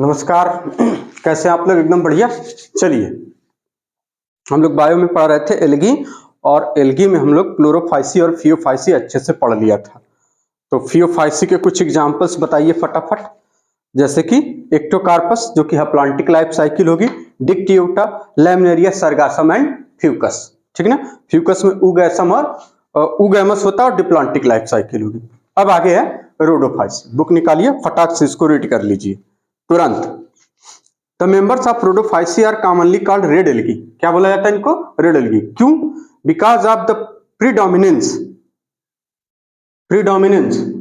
नमस्कार। कैसे हैं आप लोग? एकदम बढ़िया। चलिए, हम लोग बायो में पढ़ रहे थे एल्गी, और एल्गी में हम लोग क्लोरोफाइसी और फियोफाइसी अच्छे से पढ़ लिया था। तो फियोफाइसी के कुछ एग्जांपल्स बताइए फटाफट। जैसे कि एक्टोकार्पस जो कि हप्लांटिक लाइफ साइकिल होगी, Dictyota, laminaria, sargassum and Fucus. ठीक है ना? फ्यूकस में उगैसम और उगैमस होता है और डिप्लांटिक लाइफ साइकिल होगी। अब आगे है रोडोफाइसी। बुक निकालिए, फटाक से इसको रीड कर लीजिए तुरंत। The members of Rhodophyceae are commonly called red algae. क्या बोला जाता है इनको? Red algae. क्यों? बिकॉज ऑफ द प्रीडोमिनेंस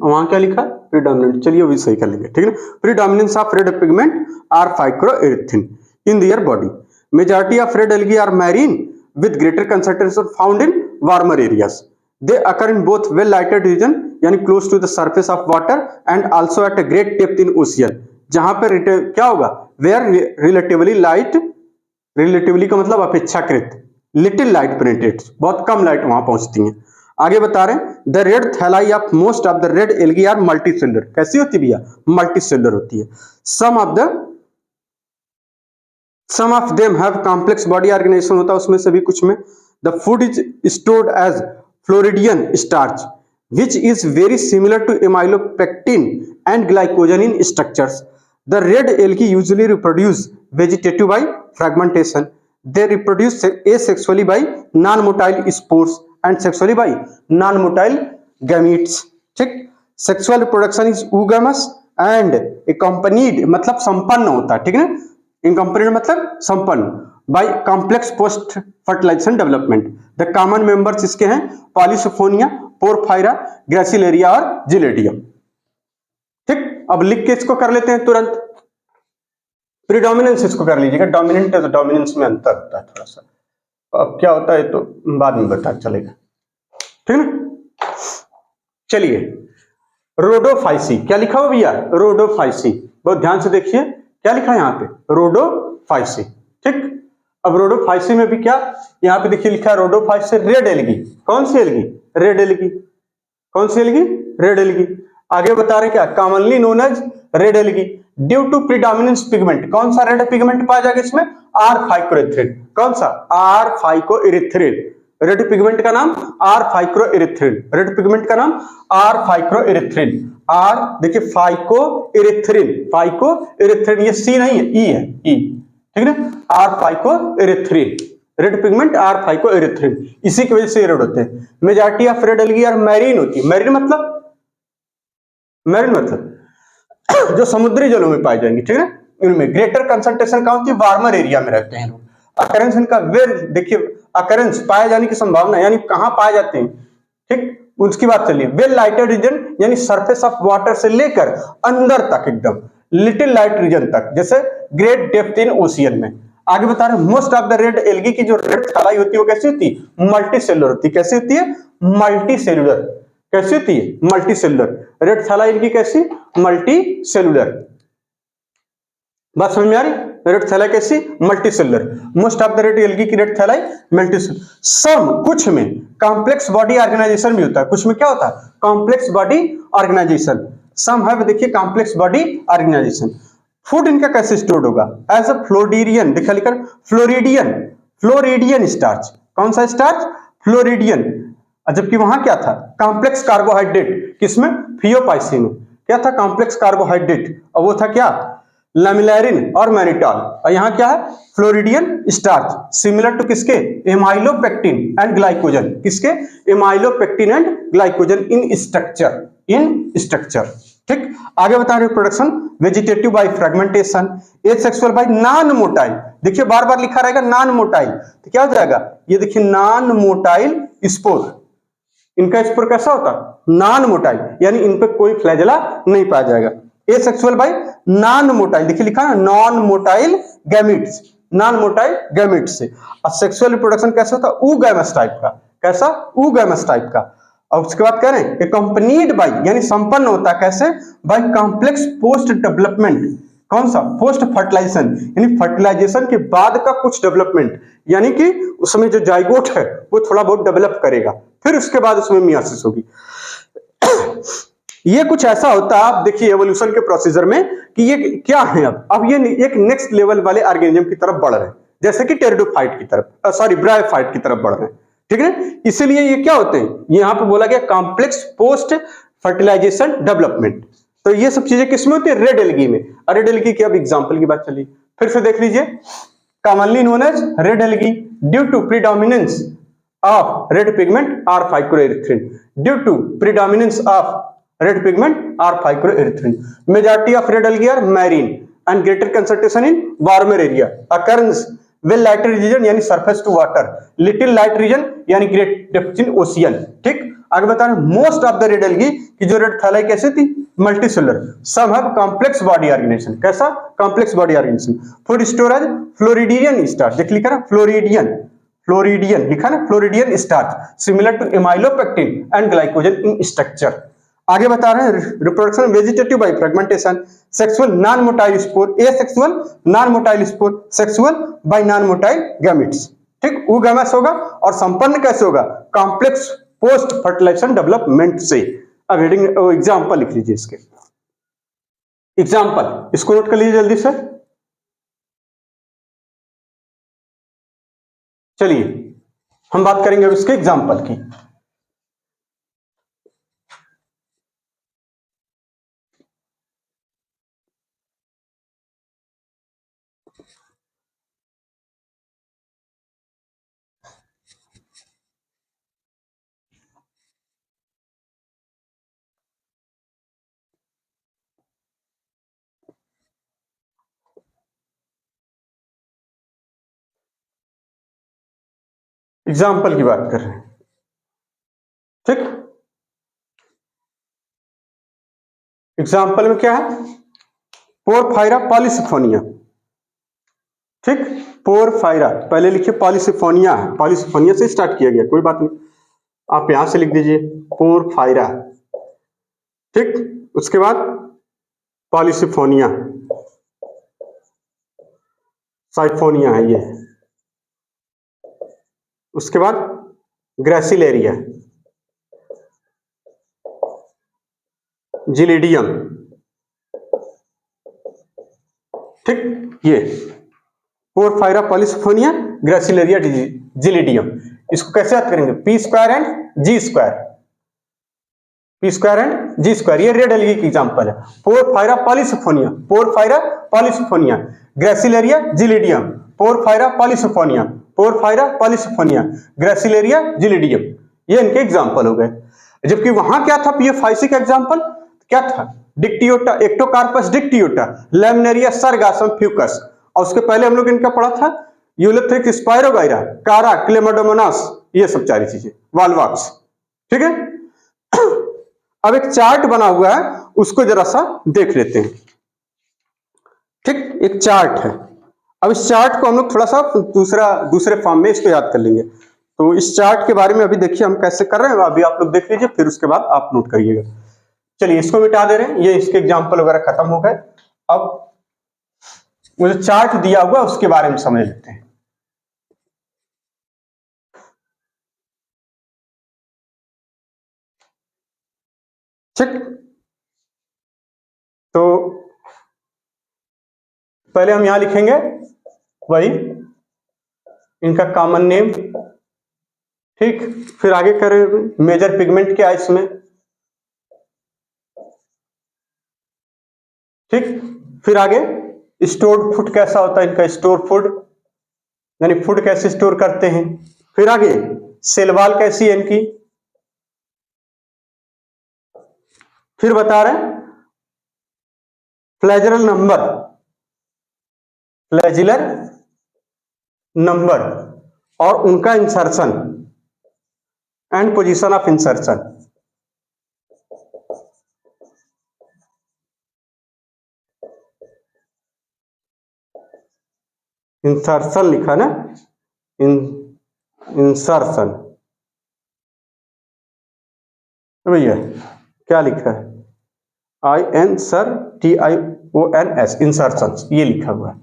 वहां क्या लिखा? प्रीडोमिनेंट। चलिए वो भी सही कर लेंगे। ठीक है ना? Predominance of red pigment r phycoerythrin in their body. Majority of red algae are marine with greater concentration found in warmer areas. They occur in both well lighted region यानी close to the surface of water and also at a great depth in ocean. जहां पर क्या होगा? Where relatively light, relatively का मतलब अपेक्षाकृत, little light penetrates, बहुत कम light वहां पहुंचती है। आगे बता रहे हैं the red thalli of most of the red algae are multicellular. कैसी होती है भैया? मल्टीसेलुलर होती है। Some of them have complex body organization होता है उसमें से भी कुछ में। The food is stored as floridean starch which is very similar to amylopectin and glycogen in structures. The red algae usually reproduce vegetative by fragmentation. They reproduce asexually by non-motile spores and sexually by non-motile gametes. ठीक? Sexual reproduction is oogamous and accompanied मतलब संपन्न होता है। ठीक है ना? Accompanied मतलब संपन्न by complex post fertilization development. The common members इसके हैं पॉलीसोफोनिया, पोरफायरा, ग्रेसिलेरिया और जिलेडियम। ठीक, अब लिख के इसको कर लेते हैं तुरंत। प्रीडोमिनेंस इसको कर लीजिएगा, डोमिनेंट है तो डोमिनेंस में अंतर होता है थोड़ा सा। अब क्या होता है तो बाद में बता चलेगा। ठीक है ना? चलिए, रोडोफाइसी क्या लिखा हुआ भैया? रोडोफाइसी। बहुत ध्यान से देखिए क्या लिखा है यहाँ पे, रोडोफाइसी। ठीक, अब रोडोफाइसी में भी क्या यहाँ पे देखिए लिखा है रोडोफाइसी रेड एल्गी। कौन सी एल्गी? Red algae. कौन सी एल्गी? Red algae. आगे बता रहे क्या? Commonly known as red algae due to predominance pigment. कौन सा रेड पिगमेंट पाया जाएगा इसमें? R phycoerythrin. कौन सा? Are phycoerythrin. रेड पिगमेंट का नाम आर फाइक्रोएरिथ्रिन। रेड पिगमेंट का नाम आर फाइक्रोएरिथ्रिन। आर देखिए फाइकोएरिथ्रिन, फाइकोएरिथ्रिन, ये सी नहीं है, ई है, ई। ठीक है ना? R phycoerythrin, red pigment R phycoerythrin, इसी की वजह से रेड होते हैं। Majority of red algae are marine होती है। मैरीन मतलब जो समुद्री जलों में पाए जाएंगे। ठीक है ना? इनमें ग्रेटर कंसंट्रेशन कहां होती है? वार्मर एरिया में रहते हैं लोग। अकरेंस इनका वेर देखिए, अकरेंस पाए जाने की संभावना यानी कहां पाए जाते हैं। ठीक, उसकी बात चलिए। वेल लाइटेड रीजन यानी सरफेस ऑफ वाटर से लेकर अंदर तक, एकदम लिटिल लाइट रीजन तक, जैसे ग्रेट डेप्थ इन ओशियन में। आगे बता रहे हैं most of the red algae की जो रेड थैलाई होती है वो कैसी होती है? मल्टी सेलुलर होती है। कैसी होती है? Multi cellular. कैसी होती है? Multi cellular. रेड थैलाई इनकी कैसी? Multi cellular. बात समझ में आ रही? रेड थैलाई कैसी? Multi cellular. Most of the red algae की रेड थैलाई मल्टी सेलुलर। सम कुछ में कॉम्प्लेक्स बॉडी ऑर्गेनाइजेशन भी होता है। कुछ में क्या होता है? Complex body organisation. सम है देखिए कॉम्प्लेक्स बॉडी ऑर्गेनाइजेशन। फूड इनका कैसे स्टोर्ड होगा? एज अ फ्लोरिडियन, देखा लिखा फ्लोरिडियन, फ्लोरिडियन स्टार्च। कौन सा स्टार्च? फ्लोरिडियन। जबकि वहां क्या था? Complex carbohydrate. किसमें? फियोफाइसी में क्या था? Complex carbohydrate. और वो था क्या? लैमिनेरिन और मैनिटॉल। और यहाँ क्या है? Floridean starch. सिमिलर टू किसके? Amylopectin and glycogen. किसके? Amylopectin and glycogen in structure, in structure. ठीक, आगे बता रहे production vegetative by fragmentation, asexual by non motile. देखिए बार बार लिखा रहेगा नॉन मोटाइल, तो क्या हो जाएगा? ये देखिए नॉन मोटाइल स्पोर। इनका स्पोर कैसा होता है? नॉन मोटाइल, यानी इन पे कोई फ्लैजेला नहीं पाया जाएगा। एसेक्सुअल बाय नॉन मोटाइल, देखिए लिखा है non motile gametes, non motile gametes से। और सेक्सुअल रिप्रोडक्शन कैसा होता है? oogamous टाइप का। कैसा? oogamous टाइप का। और उसके बाद कह रहे हैं accompanied by यानी संपन्न होता है कैसे? By complex post development. कौन सा? पोस्ट फर्टिलाइजेशन, यानी फर्टिलाइजेशन के बाद का कुछ डेवलपमेंट, यानी कि उस समय जो जाइगोट है वो थोड़ा बहुत डेवलप करेगा, फिर उसके बाद उसमें मियासिस होगी। ये कुछ ऐसा होता है, आप देखिए एवोल्यूशन के प्रोसीजर में कि ये क्या है, अब ये एक नेक्स्ट लेवल वाले ऑर्गेनिज्म की तरफ बढ़ रहे हैं, जैसे कि टेरिडोफाइट की तरफ, सॉरी ब्रायोफाइट की तरफ बढ़ रहे हैं, ठीक है। इसीलिए ये क्या होते हैं, यहाँ पे बोला गया कॉम्प्लेक्स पोस्ट फर्टिलाइजेशन डेवलपमेंट। तो ये सब चीजें किसमें होती है, रेड एल्गी में। और रेड एल्गी की अब एग्जांपल की बात चली, फिर से देख लीजिए, commonly known as red algae due to predominance of red pigment or phycoerythrin. Due to predominance of red pigment or phycoerythrin, majority of red algae are marine and greater concentration in warmer area. Occurrence well light region यानी surface to water, little light region यानी great depth in ocean. ठीक, आगे बता रहे हैं most of the red algae की जो red thalli कैसे थी, multicellular, some have complex body organization. कैसा complex body organization, food storage floridean starch, देख लिखा ना फ्लोरिडियन, फ्लोरिडियन लिखा ना, floridean starch similar to amylopectin and glycogen in structure. आगे बता रहे हैं reproduction vegetative by fragmentation, sexual non motile spore, asexual non motile spore, sexual by non motile gametes. ठीक, वो गैमेट्स होगा और संपन्न कैसे होगा, कॉम्प्लेक्स पोस्ट फर्टिलाइजेशन डेवलपमेंट से। अब हेडिंग एग्जांपल लिख लीजिए इसके, एग्जांपल इसको नोट कर लीजिए जल्दी से। चलिए हम बात करेंगे अब इसके एग्जाम्पल की। एग्जाम्पल की बात कर रहे हैं, ठीक। एग्जाम्पल में क्या है, पोरफायरा पॉलीसिफोनिया, ठीक, पोरफायरा, पहले लिखिए पॉलीसिफोनिया है, पॉलीसिफोनिया से स्टार्ट किया गया, कोई बात नहीं, आप यहां से लिख दीजिए पोरफायरा, ठीक। उसके बाद पॉलीसिफोनिया, साइफोनिया है ये, उसके बाद ग्रेसिलेरिया, जिलिडियम, ठीक, ये पोरफायरा पॉलीसिफोनिया ग्रेसिलेरिया जिलिडियम। इसको कैसे याद करेंगे, P square and G square, P square and G square, ये रेड एल्गी की एग्जांपल है। Porphyra Polysiphonia, Porphyra Polysiphonia, Gracilaria Gelidium, Porphyra Polysiphonia, Porphyra Polysiphonia, Gracilaria Gelidium, ये इनके एग्जांपल हो गए। जबकि वहां क्या था, पीएफआईसी का एग्जांपल क्या था, Dictyota, Ectocarpus Dictyota, Laminaria Sargassum Fucus, और उसके पहले हम लोग इनका पढ़ा था यूलेथ्रिक्स स्पायरोगाइरा, कारा, क्लेमाडोमोनास, ये सब सारी चीजें, वाल्वाक्स, ठीक है। अब एक चार्ट बना हुआ है, उसको जरा सा देख लेते हैं, ठीक, एक चार्ट है। अब इस चार्ट को हम लोग थोड़ा सा दूसरे फॉर्म में इसको याद कर लेंगे। तो इस चार्ट के बारे में अभी देखिए हम कैसे कर रहे हैं, अभी आप लोग देख लीजिए, फिर उसके बाद आप नोट करिएगा। चलिए इसको मिटा दे रहे हैं, ये इसके एग्जाम्पल वगैरह खत्म हो गए। अब वो जो चार्ट दिया हुआ उसके बारे में समझ लेते हैं। ठीक, तो पहले हम यहां लिखेंगे वही इनका कॉमन नेम, ठीक, फिर आगे करें मेजर पिगमेंट क्या है इसमें, ठीक, फिर आगे स्टोर्ड फूड कैसा होता है इनका, स्टोर फूड यानी फूड कैसे स्टोर करते हैं, फिर आगे सेल वॉल कैसी है इनकी, फिर बता रहे हैं फ्लैजिलर नंबर, फ्लैजिलर नंबर और उनका insertion and position of insertion, insertion लिखा ना, इंसर्शन भैया क्या लिखा है, आई एन सर T I O N S, insertion, ये लिखा हुआ है।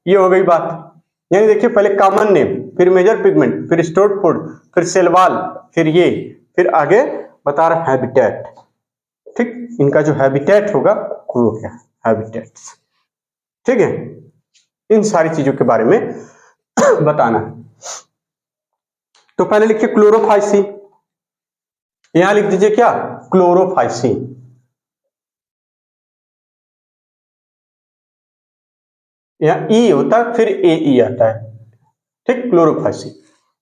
ये हो गई बात, यानी देखिए पहले कॉमन नेम, फिर मेजर पिगमेंट, फिर स्टोर्ड फूड, फिर सेल वॉल, फिर ये, फिर आगे बता रहा हैबिटेट, ठीक, इनका जो हैबिटेट होगा वो क्या है, हैबिटेट्स। ठीक है, इन सारी चीजों के बारे में बताना है। तो पहले लिखिए क्लोरोफाइसीन, यहां लिख दीजिए क्या, क्लोरोफाइसीन। यहाँ ई होता है फिर ए ई आता है, ठीक, क्लोरोफाइसीन।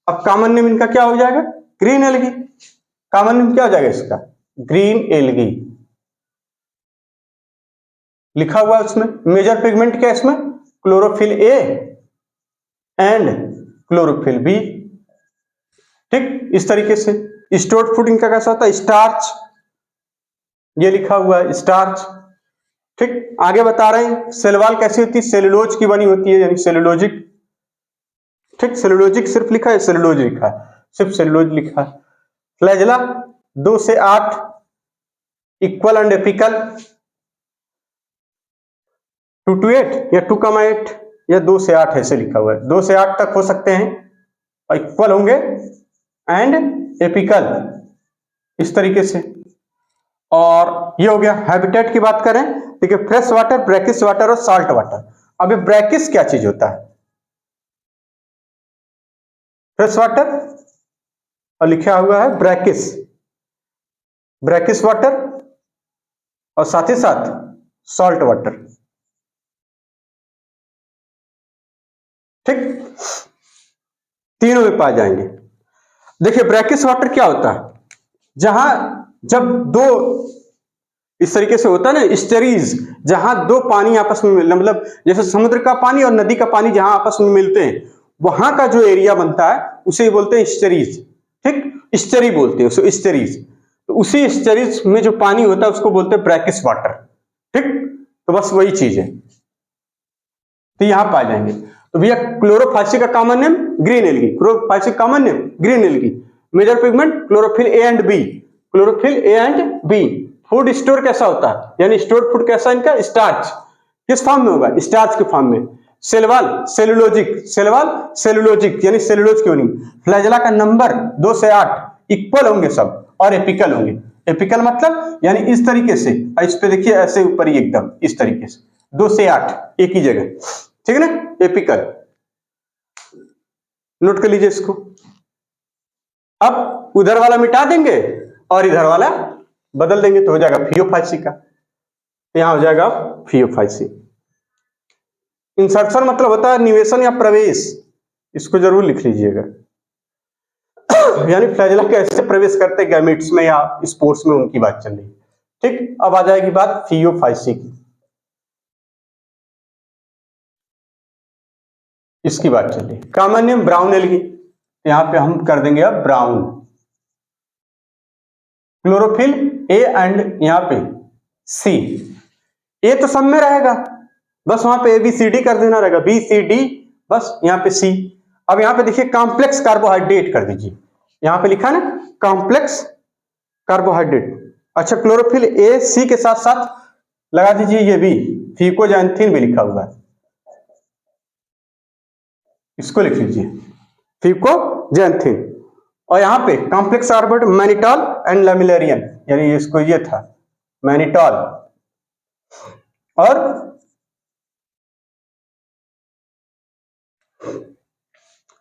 अब कॉमन नेम इनका क्या हो जाएगा, ग्रीन एल्गी। कॉमन नेम क्या हो जाएगा इसका, ग्रीन एल्गी लिखा हुआ है उसमें। मेजर पिगमेंट क्या है इसमें, chlorophyll A and chlorophyll B. ठीक, इस तरीके से। स्टोर्ड फूड इनका कैसा होता है, स्टार्च, ये लिखा हुआ है स्टार्च। ठीक, आगे बता रहे हैं सेल वॉल कैसी होती है, सेलुलोज की बनी होती है, यानी सेलुलोजिक। ठीक, सेलुलोजिक सिर्फ लिखा है, सेलुलोज लिखा है, सिर्फ सेलुलोज लिखा है। फ्लैजेला 2 से 8, इक्वल एंड एपिकल 2 to 8 या 2,8 या 2 से 8 ऐसे लिखा हुआ है, 2 से 8 तक हो सकते हैं, और इक्वल होंगे एंड एपिकल, इस तरीके से। और ये हो गया हैबिटेट की बात करें, देखिए फ्रेश वाटर, ब्रैकिश वाटर और साल्ट वाटर। अब ये ब्रैकिश क्या चीज होता है, फ्रेश वाटर और लिखा हुआ है ब्रैकिश, ब्रैकिश वाटर और साथ ही साथ सॉल्ट वाटर। ठीक, तीनों में पाए जाएंगे। देखिए ब्रैकिश वाटर क्या होता है, जहां जब दो इस तरीके से होता है ना स्टरीज, जहां दो पानी आपस में मतलब जैसे समुद्र का पानी और नदी का पानी जहां आपस में मिलते हैं, वहां का जो एरिया बनता है उसे बोलते हैं स्टरीज। ठीक, स्टरी बोलते हैं उसे, स्टरीज। तो उसी स्टरीज में जो पानी होता है उसको बोलते हैं ब्रैकिश वाटर। ठीक, तो बस वही चीज है, तो यहां पाए जाएंगे। तो भैया क्लोरोफाइसी का common name green algae, Chlorophyceae common name green algae. Major pigment chlorophyll A and B, chlorophyll A and B. Food store कैसा होता है, यानी स्टोर फूड कैसा इनका, स्टार्च। किस फॉर्म में होगा, स्टार्च के फॉर्म में। सेलवाल सेलुलोजिक, सेलवाल सेलुलोजिक यानी सेलुलोज की बनी। फ्लैजेला का नंबर 2 से 8, इक्वल होंगे सब और एपिकल होंगे। एपिकल मतलब यानी इस तरीके से, इस पे देखिए ऐसे ऊपर ही एकदम इस तरीके से 2 से 8 एक ही जगह, ठीक है ना, एपिकल। नोट कर लीजिए इसको। अब उधर वाला मिटा देंगे और इधर वाला बदल देंगे तो हो जाएगा फियोफाइसी का, यहां हो जाएगा फियोफाइसी। इंसर्शन मतलब होता है निवेशन या प्रवेश, इसको जरूर लिख लीजिएगा। यानी फ्लैजेला कैसे प्रवेश करते हैं गैमेट्स में या स्पोर्ट्स में, उनकी बात चल रही है। ठीक, अब आ जाएगी बात फियोफाइसी की, इसकी बात चल रही है। कॉमन नेम ब्राउन एल्गी, यहां पे हम कर देंगे अब ब्राउन। क्लोरोफिल ए एंड यहां पे सी, ए तो सब में रहेगा, बस वहां पे ABCD कर देना रहेगा, BCD, बस यहां पे C। अब यहां पे देखिए कॉम्प्लेक्स कार्बोहाइड्रेट कर दीजिए, यहां पे लिखा ना कॉम्प्लेक्स कार्बोहाइड्रेट। अच्छा, क्लोरोफिल ए सी के साथ साथ लगा दीजिए ये भी, फिकोजैंथिन भी लिखा हुआ है, इसको लिख लीजिए फिकोजैंथिन। और यहां पे कॉम्प्लेक्स कार्बोहाइड्रेट मैनिटॉल एंड लैमिलेरियन, यानी इसको ये था मैनिटॉल और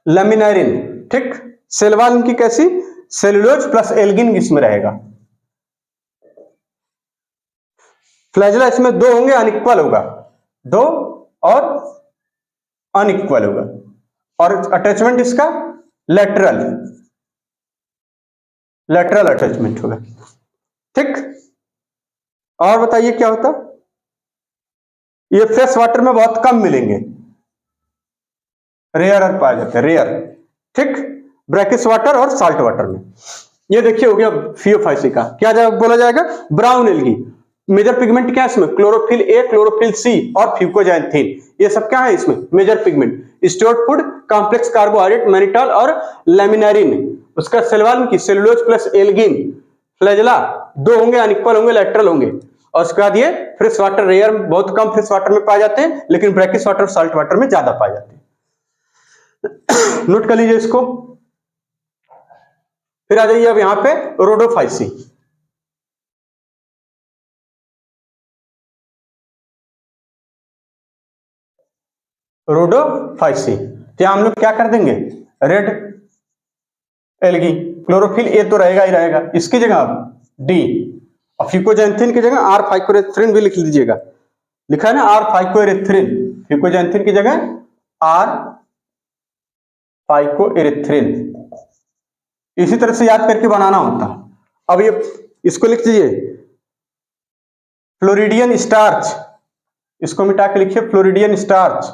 लैमिनेरिन। ठीक, सेलवाल इनकी कैसी, सेलुलोज प्लस एल्गिन इसमें रहेगा। फ्लैजेला इसमें 2 होंगे, अनइक्वल होगा, 2 और अनइक्वल होगा। और अटैचमेंट इसका लेटरल, लेटरल अटैचमेंट होगा। ठीक, और बताइए क्या होता, ये फ्रेश वाटर में बहुत कम मिलेंगे, रेयर पाए जाते हैं, रेयर। ठीक, ब्रैकिश वाटर और साल्ट वाटर में। ये देखिए हो गया फियोफाइसी का, क्या बोला जाएगा, ब्राउन एल्गी। मेजर पिगमेंट क्या है इसमें, क्लोरोफिल ए, क्लोरोफिल सी और फ्यूकोजैंथिन, ये सब क्या है इसमें major pigment. Stored food, complex carbohydrate, mannitol और लैमिनेरिन। उसका सेलवाल की सेलुलोज प्लस एल्गिन। फ्लैजेला 2 होंगे, अनइक्वल होंगे, लेटरल होंगे। और उसके बाद ये फ्रेश वाटर, रेयर बहुत कम फ्रेश वाटर में पाए जाते हैं, लेकिन ब्रैकिश वाटर, साल्ट वाटर में ज्यादा पाए जाते हैं। नोट कर लीजिए इसको। फिर आ जाइए अब यहां पे रोडोफाइसी। रोडोफाइसी। तो यहाँ हम लोग क्या कर देंगे, रेड एल्गी। क्लोरोफिल ए तो रहेगा ही रहेगा, इसकी जगह आप डी, और फिकोजैंथिन की जगह आर फाइकोरेथ्रिन भी लिख लीजिएगा, लिखा है ना आर फाइकोएरिथ्रिन, फिकोजैंथिन की जगह आर फाइकोएरिथ्रिन। इसी तरह से याद करके बनाना होता। अब ये इसको लिख दीजिए फ्लोरिडियन स्टार्च, इसको मिटा के लिखिए फ्लोरिडियन स्टार्च।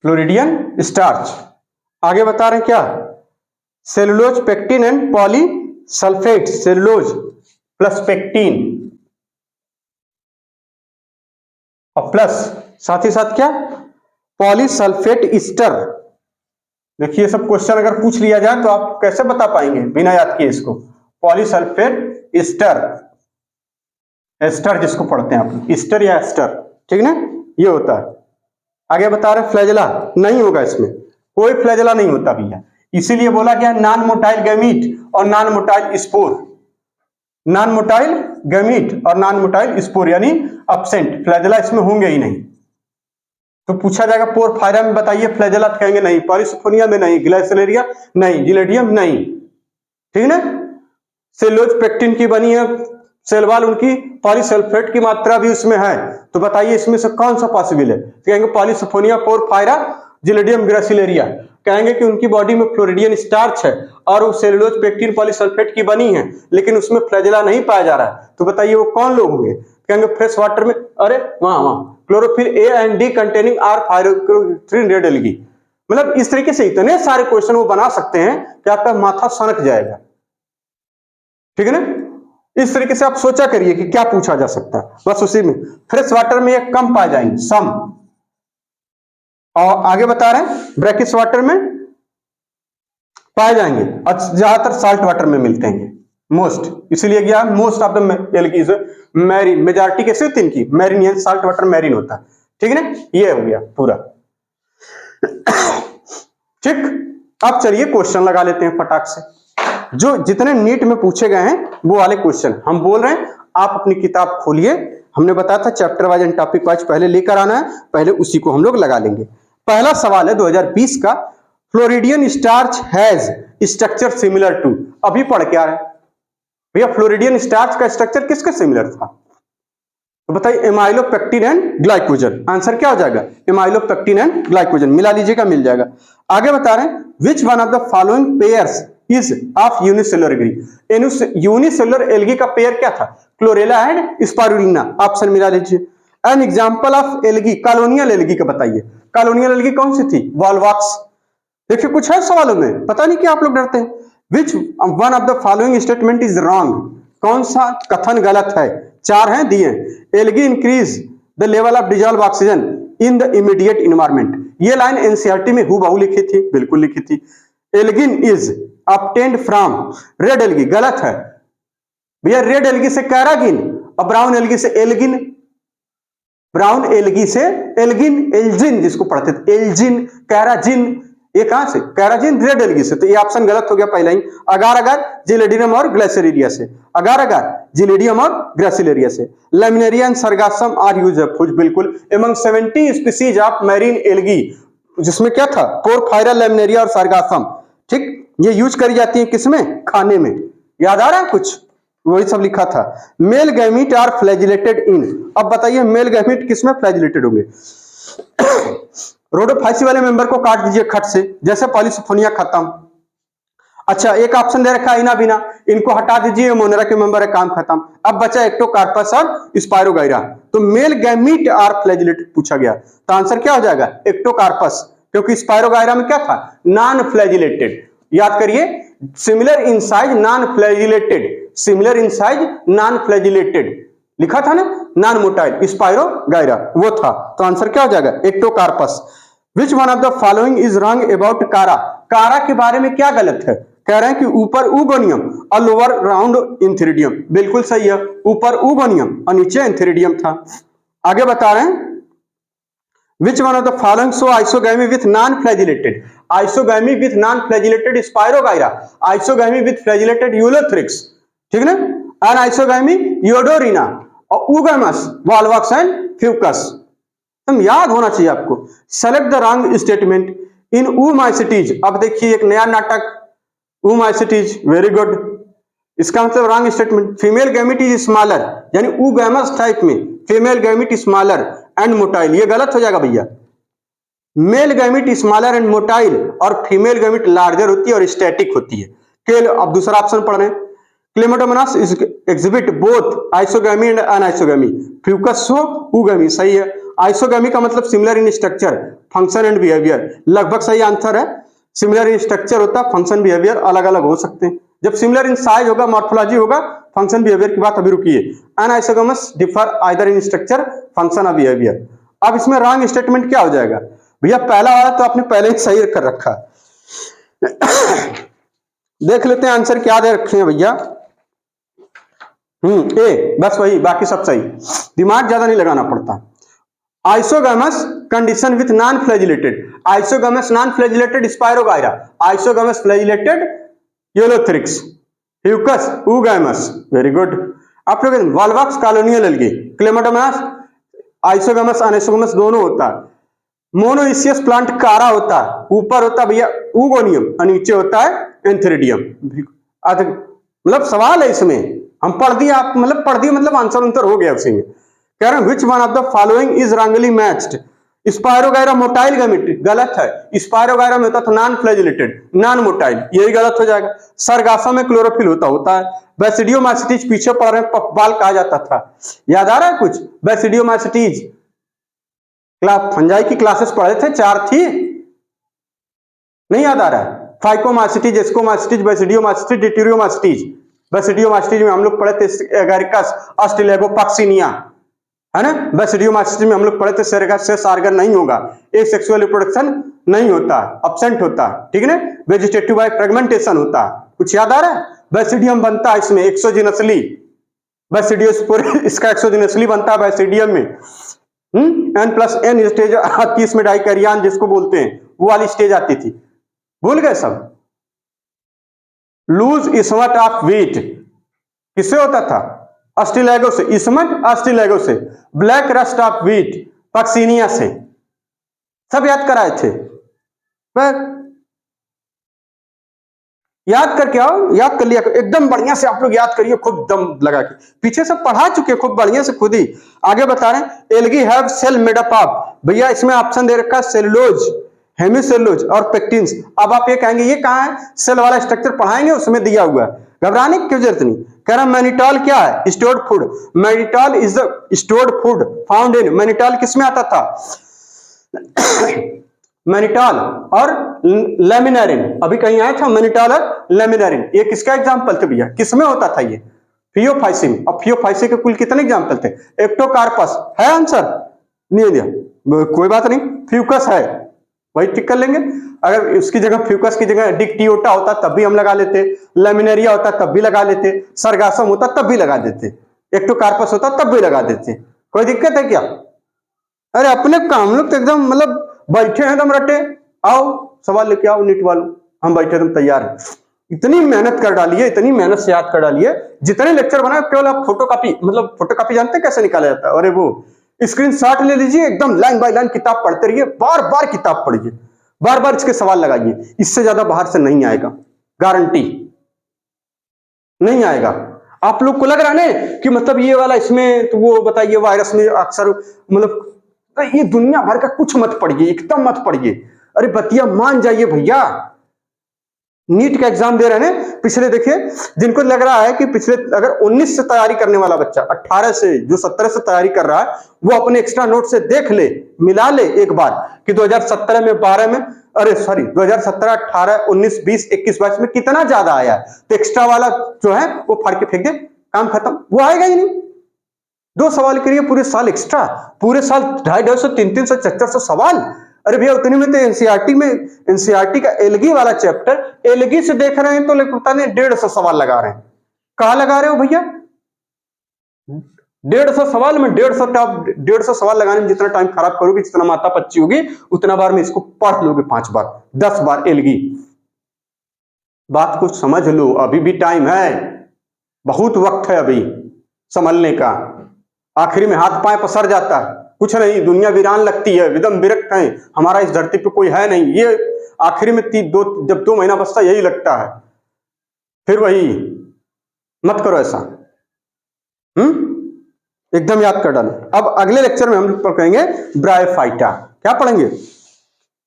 Floridean starch. आगे बता रहे हैं क्या, cellulose pectin and polysulphate, cellulose plus pectin और प्लस साथ ही साथ क्या, पॉलीसल्फेट ईस्टर। देखिए सब क्वेश्चन अगर पूछ लिया जाए तो आप कैसे बता पाएंगे बिना याद किए इसको, पॉलीसल्फेट ईस्टर, एस्टर जिसको पढ़ते हैं आप, ईस्टर या एस्टर, ठीक ना, ये होता है। आगे बता रहे फ्लैजेला नहीं होगा, इसमें कोई फ्लैजेला नहीं होता भैया, इसीलिए बोला गया नॉन मोटाइल गैमीट और non motile spore, non motile gamete और नॉन मोटाइल स्पोर यानी एब्सेंट, फ्लैजेला इसमें होंगे ही नहीं। तो पूछा जाएगा पोरफायरा में बताइए फ्लैजेला, कहेंगे नहीं, पॉलीसल्फोनिया में नहीं, ग्लाइसिलेरिया नहीं, जिलेडियम नहीं, ठीक ना। सेलुलोज पेक्टिन की बनी है सेलवाल, उनकी पॉलीसल्फेट की मात्रा भी उसमें है, तो बताइए इसमें से कौन सा पॉसिबल है, तो कहेंगे पॉलीसल्फोनिया, पोरफायरा, जिलेडियम, ग्रासिलेरिया। कहेंगे कि उनकी बॉडी में फ्लोरिडियन स्टार्च है और वो सेलुलोज पेक्टिन पॉलीसल्फेट की बनी है, लेकिन उसमें फ्लैजेला नहीं पाया जा रहा है, तो बताइए वो कौन लोग होंगे, कहेंगे फ्रेश वाटर में, अरे वहां chlorophyll A and d containing r phycoerythrin red algae. मतलब इस तरीके से इतने सारे क्वेश्चन वो बना सकते हैं कि आपका माथा सनक जाएगा, ठीक है ना। इस तरीके से आप सोचा करिए कि क्या पूछा जा सकता है, बस उसी में। फ्रेश वाटर में ये कम पाए जाएंगे, सम, और आगे बता रहे हैं ब्रैकिश वाटर में पाए जाएंगे और ज्यादातर साल्ट वाटर में मिलते हैं मोस्ट, इसीलिए गया most of the algae marine, majority कैसे होती है इनकी मैरीन, साल्ट वाटर मैरीन होता है, ठीक है ना। ये हो गया पूरा ठीक। अब चलिए क्वेश्चन लगा लेते हैं फटाक से, जो जितने नीट में पूछे गए हैं वो वाले क्वेश्चन हम बोल रहे हैं। आप अपनी किताब खोलिए, हमने बताया था chapter wise and topic wise पहले लेकर आना है, पहले उसी को हम लोग लगा लेंगे। पहला सवाल है 2020 का, floridean starch has structure similar to, अभी पढ़ के आ रहे हैं भैया, फ्लोरिडियन स्टार्च का स्ट्रक्चर किसके सिमिलर था, तो बताइए एमाइलोपेक्टिन एंड ग्लाइकोजन। आंसर क्या हो जाएगा, एमाइलोपेक्टिन एंड ग्लाइकोजन, मिला लीजिएगा मिल जाएगा। आगे बता रहे हैं which one of the following pairs is of unicellular algae, unicellular algae का पेयर क्या था, क्लोरेला एंड स्पारुलिना, ऑप्शन मिला लीजिए। An example of algae, colonial algae का बताइए, कॉलोनियल एल्गी कौन सी थी, वॉलवॉक्स। देखिए कुछ है सवालों में, पता नहीं क्या आप लोग डरते हैं। Which one of the following statement is wrong, कौन सा कथन गलत है, चार हैं दिए। Algae increase the level of dissolve oxygen in the immediate environment, ये लाइन एनसीईआरटी में हूबहू लिखी थी, बिल्कुल लिखी थी। Algin is obtained from red algae, गलत है भैया, रेड एल्गी से कैरागिन और ब्राउन एल्गी से एल्गिन, ब्राउन एल्गी से एल्गिन, एल्जिन जिसको पढ़ते थे एल्जिन, कैराजिन, ये कहां से, कैराजिन रेड एल्गी से, तो ये ऑप्शन गलत हो गया पहला ही। अगार अगार जिलेडियम और ग्लाइसिलेरिया से, अगार अगार जिलेडियम और ग्लाइसिलेरिया से। Laminaria and Sargassum are useful, बिल्कुल। Among 70 species of marine algae, जिसमें क्या था, पोरफायरा, लैमिनेरिया और सरगासम, ठीक, ये यूज करी जाती है किसमें, खाने में, याद आ रहा है कुछ, वही सब लिखा था। मेल गैमीट आर फ्लैजिलेटेड इन, अब बताइए मेल गैमीट किसमें फ्लैजिलेटेड होंगे रोडोफाइसी वाले मेंबर को काट दीजिए खट से, जैसे पॉलीसल्फोनिया खत्म। अच्छा एक ऑप्शन दे रखा है इना बिना, इनको हटा दीजिए, मोनेरा के मेंबर है, काम खत्म। अब बचा एक्टोकार्पस और स्पायरोगाइरा, तो मेल गैमीट आर फ्लैजिलेटेड पूछा गया, तो आंसर क्या हो जाएगा, एक्टोकार्पस, क्योंकि स्पायरोगाइरा में क्या था, नॉन फ्लैजिलेटेड। याद करिए similar in size non flagellated, similar in size non flagellated लिखा था ना, नॉन मोटाइल, स्पायरोगाइरा वो था, तो आंसर क्या हो जाएगा, Ectocarpus. Which one of the following is wrong about कारा, कारा के बारे में क्या गलत है, कह रहे हैं कि ऊपर ऊगोनियम और लोअर राउंड इंथेरिडियम, बिल्कुल सही है, ऊपर ऊगोनियम और नीचे इंथेरिडियम था। आगे बता रहे हैं which one of the following show isogamy with non flagellated, isogamy with non flagellated Spirogyra, isogamy with flagellated Ulothrix, ठीक है ना, अनआइसोगैमी योडोरिना और उगैमस वॉल्वॉक्स एंड फ्यूकस। तुम याद होना चाहिए आपको। Select the wrong statement in oomycetes. अब देखिए एक नया नाटक ऊमाइसिटीज, वेरी गुड। इसका मतलब wrong statement, female gamete is smaller, यानी ऊगैमस टाइप में female gamete smaller and motile, ये गलत हो जाएगा भैया। Male gamete smaller and motile और फीमेल गैमिट लार्जर होती है और स्टैटिक होती है। अब दूसरा ऑप्शन पढ़ रहे हैं, chlamydomonas exhibit both isogamy and anisogamy, fucus oogamy, सही है। आइसोगैमी का मतलब similar in structure, function and behaviour, लगभग सही आंसर है। सिमिलर इन स्ट्रक्चर होता है, फंक्शन बिहेवियर अलग अलग हो सकते हैं। जब सिमिलर इन साइज होगा, मॉर्फोलॉजी होगा, फंक्शन बिहेवियर की बात अभी रुकिए। Anisogamous differ either in structure, function और बिहेवियर। अब इसमें रॉन्ग स्टेटमेंट क्या हो जाएगा भैया? पहला वाला तो आपने पहले ही सही कर रखा। देख लेते हैं आंसर क्या दे रखे हैं भैया। ए, बस वही, बाकी सब सही, दिमाग ज्यादा नहीं लगाना पड़ता। Isogamous condition with non flagellated, isogamous non flagellated spirogyra, isogamous flagellated ulothrix, fucus oogamous, very good. आप लोग volvox colonial algae, chlamydomonas isogamous anisogamous दोनों होता है। मोनोइसियस प्लांट कारा होता है, ऊपर होता है भैया ऊगोनियम और नीचे होता है एंथेरिडियम। मतलब सवाल है इसमें, हम पढ़ दिए, आप मतलब पढ़ दिए, मतलब आंसर उनतर हो गया उसी में। कह रहे हैं which one of the following is wrongly matched, spirogyra motile gamete, गलत है। स्पायरोगाइरा में होता था नॉन फ्लैजिलेटेड, नॉन मोटाइल, यही गलत हो जाएगा। सरगासा में क्लोरोफिल होता है। बैसिडियोमाइसिटीज पीछे पढ़ रहे हैं, पफबाल कहा जाता था, याद आ रहा है कुछ? बैसिडियोमाइसिटीज फंजाई की क्लासेस पढ़े थे, 4 थी, नहीं याद आ रहा है? Phycomycetes, ascomycetes, basidiomycetes, deuteromycetes. Basidiomycetes में हम लोग पढ़े थे एगारिकस, ऑस्ट्रेलेगोपॉक्सिनिया, है ना। बैसिडियोमाइसिटीज में हम लोग पढ़े थे सेरेगस आर्गन नहीं होगा, एक सेक्सुअल रिप्रोडक्शन नहीं होता, एब्सेंट होता, ठीक है ना। वेजिटेटिव बाय फ्रेगमेंटेशन होता, कुछ याद आ रहा है? बैसिडियम बनता है इसमें एक्सोजिनसली, बैसिडियोस्पोर इसका एक्सोजिनसली बनता है बैसिडियम में। N+N स्टेज आती है इसमें, डाइकैरियन जिसको बोलते हैं, वो वाली स्टेज आती थी, भूल गए सब। लूज इसमट ऑफ व्हीट किससे होता था? अस्टिलैगो से, इसमट अस्टिलैगो से। Black rust of wheat Puccinia से, सब याद कराए थे। याद करके आओ, याद कर लिया एकदम बढ़िया से, आप लोग याद करिए खूब दम लगा के, पीछे से पढ़ा चुके खूब बढ़िया से खुद ही। आगे बता रहे हैं algae have cell made up of, भैया इसमें ऑप्शन दे रखा है सेलुलोज, हेमिसेलुलोज और पेक्टिन्स। अब आप ये कहेंगे ये कहां है? सेल वाला स्ट्रक्चर पढ़ाएंगे, उसमें दिया हुआ है, घबराने की जरूरत नहीं। कह रहा मैनिटॉल क्या है? Stored food, mannitol is the stored food found in, mannitol किसमें आता था? मैनिटॉल और लेमिनारिन, अभी कहीं आया था मैनिटॉल और लेमिनारिन, ये किसका एग्जांपल थे भैया? किसमें होता था ये? फियोफाइसी में। अब फियोफाइसी के कुल कितने एग्जांपल थे? एक्टोकार्पस है आंसर, नहीं दिया, कोई बात नहीं, फ्यूकस है, वही टिक कर लेंगे। अगर उसकी जगह फ्यूकस की जगह डिक्टियोटा होता तब भी हम लगा लेते, लेमिनेरिया होता तब भी लगा लेते, सरगासम होता तब भी लगा देते, एक्टोकार्पस होता तब भी लगा देते, कोई दिक्कत है क्या? अरे अपने काम लोग तो एकदम मतलब बैठे हैं एकदम रटे, आओ सवाल लेके आओ नीट वालों, हम बैठे एकदम तैयार हैं। इतनी मेहनत कर डाली है, इतनी मेहनत से याद कर डाली है, जितने लेक्चर बनाए केवल आप फोटोकॉपी, मतलब फोटोकॉपी जानते हैं कैसे निकाला जाता है? अरे वो स्क्रीनशॉट ले लीजिए, एकदम लाइन बाय लाइन किताब पढ़ते रहिए, बार बार किताब पढ़िए, बार बार इसके सवाल लगाइए, इससे ज्यादा बाहर से नहीं आएगा, गारंटी नहीं आएगा। आप लोग को लग रहा है ना कि मतलब ये वाला इसमें, तो वो बताइए वायरस में अक्सर मतलब ये दुनिया भर का कुछ मत पढ़िए, एकदम मत पढ़िए, अरे बतिया मान जाइए भैया। नीट का एग्जाम दे रहे हैं, पिछले देखिए, जिनको लग रहा है कि पिछले अगर 19 से तैयारी करने वाला बच्चा 18 से जो 17 से तैयारी कर रहा है, वो अपने एक्स्ट्रा नोट से देख ले, मिला ले एक बार कि 2017 में 12 में, अरे सॉरी 2017 18 19 20 21 22 में कितना ज्यादा आया, तो एक्स्ट्रा वाला जो है वो फाड़ के फेंक दे, काम खत्म, वो आएगा ही नहीं। 2 सवाल करिए पूरे साल एक्स्ट्रा, पूरे साल 250 300 400 सवाल। अरे भैया उतने में तो एनसीईआरटी का एल्गी वाला चैप्टर, एल्गी से देख रहे हैं तो पता नहीं 150 सवाल लगा रहे हैं, कहां लगा रहे हो भैया? 150 सवाल में 150 सवाल लगाने में जितना टाइम खराब करोगे, जितना माथा पच्ची होगी, उतना बार में इसको पढ़ लोगे 5 बार 10 बार एलगी। बात को समझ लो, अभी भी टाइम है, बहुत वक्त है अभी संभलने का। आखिरी में हाथ पांव पसर जाता है, कुछ नहीं, दुनिया वीरान लगती है, विदम विरक्त है, हमारा इस धरती पे कोई है नहीं, ये आखिरी में जब 2 महीना बचता यही लगता है। फिर वही मत करो ऐसा, एकदम याद कर डालो। अब अगले लेक्चर में हम लोग पढ़ेंगे ब्रायोफाइटा। क्या पढ़ेंगे?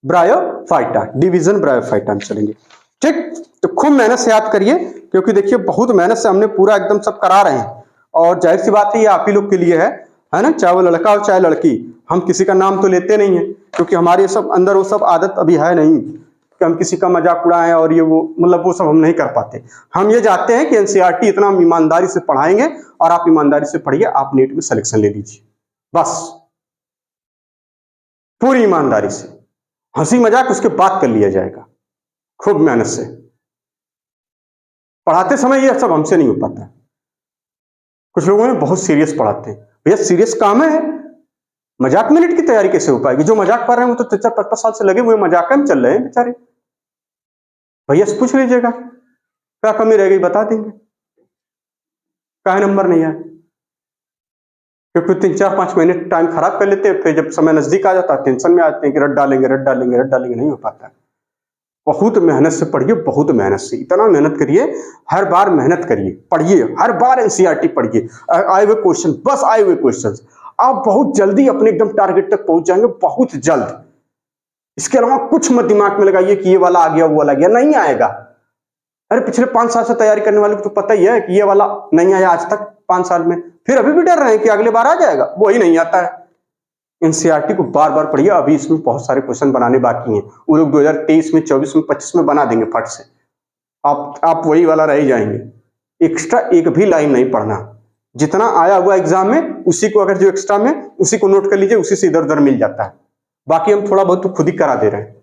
ब्रायोफाइटा, डिवीजन ब्रायोफाइटा में चलेंगे। ठीक, तो खूब मेहनत से याद करिए, क्योंकि देखिए बहुत मेहनत से हमने पूरा एकदम सब करा रहे हैं, और जाहिर सी बात है ये आप ही लोग के लिए है ना, चाहे वो लड़का हो चाहे लड़की। हम किसी का नाम तो लेते नहीं है, क्योंकि हमारे सब अंदर वो सब आदत अभी है नहीं कि हम किसी का मजाक उड़ाएं, और ये वो मतलब वो सब हम नहीं कर पाते। हम ये चाहते हैं कि एनसीईआरटी इतना हम ईमानदारी से पढ़ाएंगे, और आप ईमानदारी से पढ़िए, आप नीट में सिलेक्शन ले लीजिए, बस पूरी ईमानदारी से। हंसी मजाक उसके बाद कर लिया जाएगा, खूब मेहनत से। पढ़ाते समय ये सब हमसे नहीं हो पाता। कुछ लोगों में बहुत सीरियस पढ़ाते हैं, भैया सीरियस काम है, मजाक में नीट की तैयारी कैसे हो पाएगी? जो मजाक कर रहे हैं वो तो 4-5 साल से लगे हुए मजाक में चल रहे हैं बेचारे। भैया से पूछ लीजिएगा क्या कमी रह गई, बता देंगे। काहे नंबर नहीं आए? क्योंकि 3-4-5 महीने टाइम खराब कर लेते हैं, फिर जब समय नजदीक आ जाता है टेंशन में आते हैं कि रट डालेंगे रट डालेंगे रट डालेंगे, नहीं हो पाता है। बहुत मेहनत से पढ़िए, बहुत मेहनत से, इतना मेहनत करिए, हर बार मेहनत करिए, पढ़िए, हर बार एनसीईआरटी पढ़िए, आए हुए क्वेश्चन, बस आए हुए क्वेश्चन, आप बहुत जल्दी अपने एकदम टारगेट तक पहुंच जाएंगे, बहुत जल्द। इसके अलावा कुछ मत दिमाग में लगाइए कि ये वाला आ गया वो वाला गया, नहीं आएगा। अरे पिछले 5 साल से तैयारी करने वाले को तो पता ही है कि ये वाला नहीं आया आज तक 5 साल में, फिर अभी भी डर रहे हैं कि अगले बार आ जाएगा, वही नहीं आता है। एनसीईआरटी को बार बार पढ़िए, अभी इसमें बहुत सारे क्वेश्चन बनाने बाकी हैं, वो लोग 2023 में 24 में 25 में बना देंगे फट से, आप वही वाला रह जाएंगे। एक्स्ट्रा एक भी लाइन नहीं पढ़ना, जितना आया हुआ एग्जाम में उसी को, अगर जो एक्स्ट्रा में उसी को नोट कर लीजिए, उसी से इधर उधर मिल जाता है। बाकी हम थोड़ा बहुत तो खुद ही करा दे रहे हैं।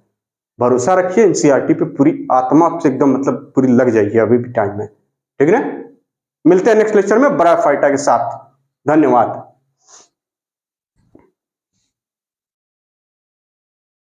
भरोसा रखिए, एनसीईआरटी पे पूरी आत्मा से एकदम मतलब पूरी लग जाएगी अभी भी टाइम में, ठीक है ना। मिलते हैं नेक्स्ट लेक्चर में ब्रायोफाइटा के साथ। धन्यवाद।